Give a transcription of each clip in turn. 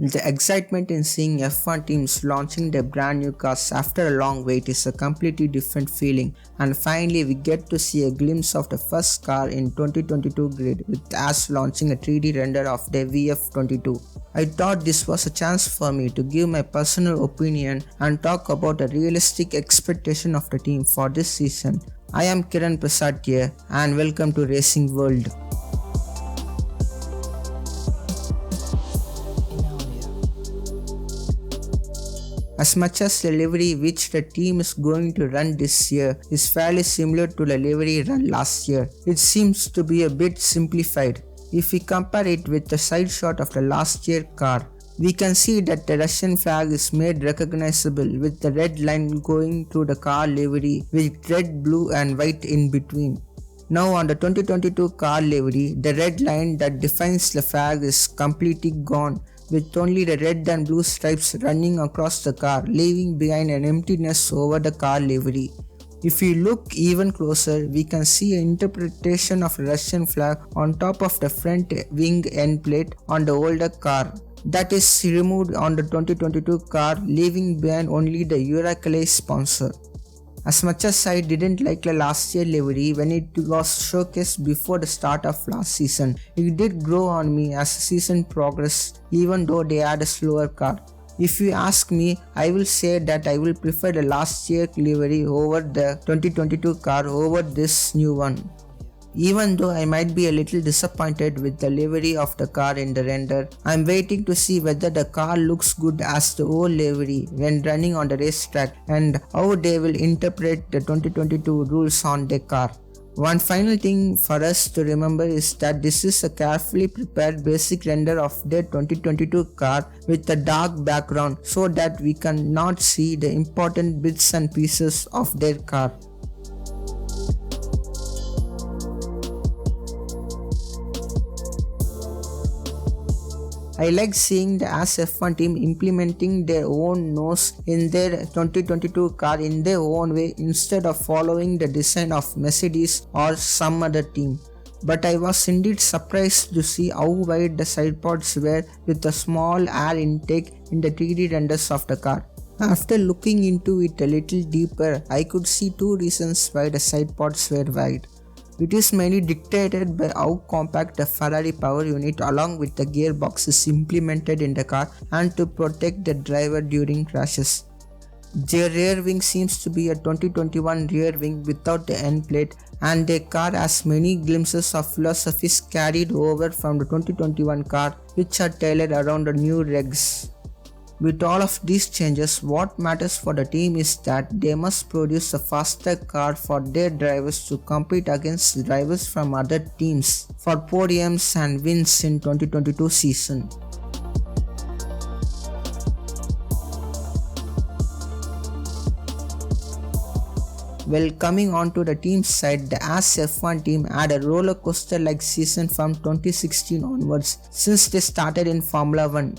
The excitement in seeing F1 teams launching their brand new cars after a long wait is a completely different feeling, and finally we get to see a glimpse of the first car in 2022 grid with Haas launching a 3D render of their VF22. I thought this was a chance for me to give my personal opinion and talk about a realistic expectation of the team for this season. I am Kiran Prasad here and welcome to Racing World. As much as the livery which the team is going to run this year is fairly similar to the livery run last year, it seems to be a bit simplified. If we compare it with the side shot of the last year car, we can see that the Russian flag is made recognizable with the red line going through the car livery with red, blue and white in between. Now on the 2022 car livery, the red line that defines the flag is completely gone, with only the red and blue stripes running across the car, leaving behind an emptiness over the car livery. If we look even closer, we can see an interpretation of the Russian flag on top of the front wing end plate on the older car. That is removed on the 2022 car, leaving behind only the Uralkali sponsor. As much as I didn't like the last year livery when it was showcased before the start of last season, it did grow on me as the season progressed, even though they had a slower car. If you ask me, I will say that I will prefer the last year livery over the 2022 car over this new one. Even though I might be a little disappointed with the livery of the car in the render, I am waiting to see whether the car looks good as the old livery when running on the racetrack and how they will interpret the 2022 rules on their car. One final thing for us to remember is that this is a carefully prepared basic render of their 2022 car with a dark background so that we cannot see the important bits and pieces of their car. I like seeing the Haas F1 team implementing their own nose in their 2022 car in their own way instead of following the design of Mercedes or some other team. But I was indeed surprised to see how wide the side pods were with a small air intake in the 3D renders of the car. After looking into it a little deeper, I could see two reasons why the side pods were wide. It is mainly dictated by how compact the Ferrari power unit along with the gearbox is implemented in the car and to protect the driver during crashes. Their rear wing seems to be a 2021 rear wing without the end plate, and their car has many glimpses of philosophies carried over from the 2021 car which are tailored around the new regs. With all of these changes, what matters for the team is that they must produce a faster car for their drivers to compete against drivers from other teams for podiums and wins in 2022 season. Well, coming on to the team side, the Haas F1 team had a roller coaster like season from 2016 onwards since they started in Formula 1.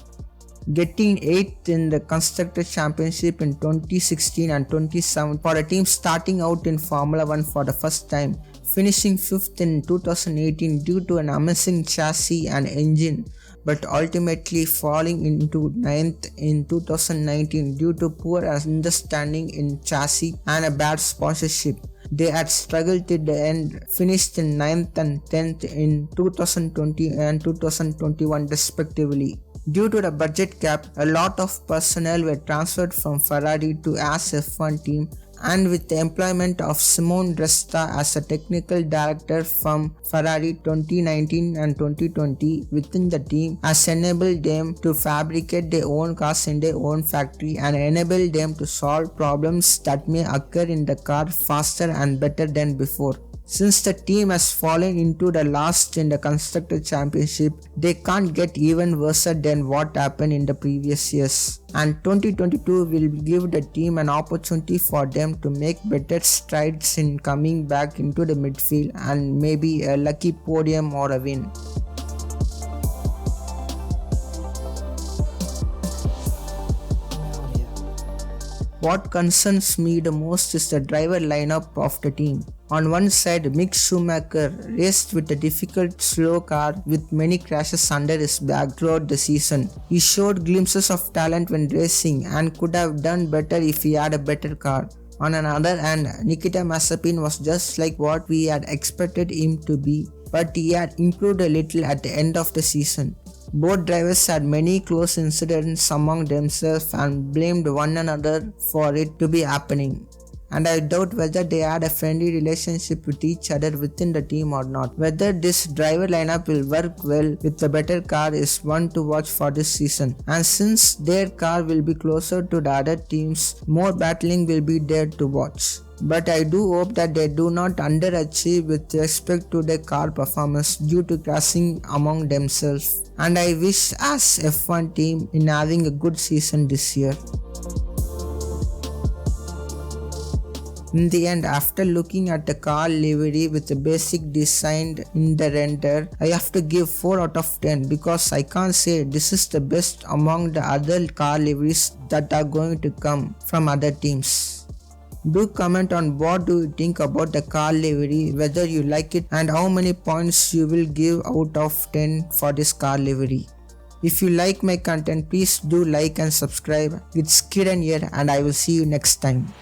Getting 8th in the Constructors' Championship in 2016 and 2017 for a team starting out in Formula 1 for the first time, finishing 5th in 2018 due to an amazing chassis and engine, but ultimately falling into 9th in 2019 due to poor understanding in chassis and a bad sponsorship. They had struggled till the end, finished in 9th and 10th in 2020 and 2021 respectively. Due to the budget cap, a lot of personnel were transferred from Ferrari to Haas F1 team, and with the employment of Simone Resta as a technical director from Ferrari 2019 and 2020 within the team has enabled them to fabricate their own cars in their own factory and enable them to solve problems that may occur in the car faster and better than before. Since the team has fallen into the last in the Constructor Championship, they can't get even worse than what happened in the previous years. And 2022 will give the team an opportunity for them to make better strides in coming back into the midfield and maybe a lucky podium or a win. What concerns me the most is the driver lineup of the team. On one side, Mick Schumacher raced with a difficult slow car with many crashes under his bag throughout the season. He showed glimpses of talent when racing and could have done better if he had a better car. On another hand, Nikita Mazepin was just like what we had expected him to be, but he had improved a little at the end of the season. Both drivers had many close incidents among themselves and blamed one another for it to be happening. And I doubt whether they had a friendly relationship with each other within the team or not. Whether this driver lineup will work well with a better car is one to watch for this season. And since their car will be closer to the other teams, more battling will be there to watch. But I do hope that they do not underachieve with respect to their car performance due to crashing among themselves. And I wish Haas F1 team in having a good season this year. In the end, after looking at the car livery with the basic design in the render, I have to give 4 out of 10 because I can't say this is the best among the other car liveries that are going to come from other teams. Do comment on what do you think about the car livery, whether you like it and how many points you will give out of 10 for this car livery. If you like my content, please do like and subscribe. It's Kiran here and I will see you next time.